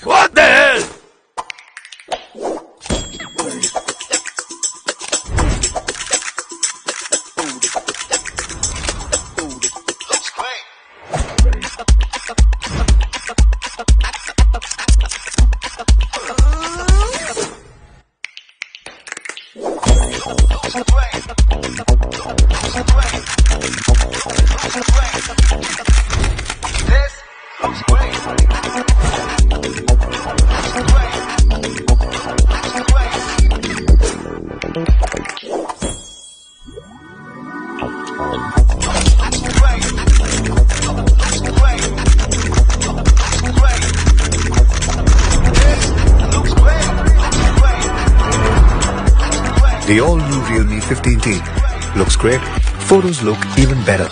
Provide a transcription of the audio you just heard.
What the hell? The all-new Realme 15T looks great. Photos look even better.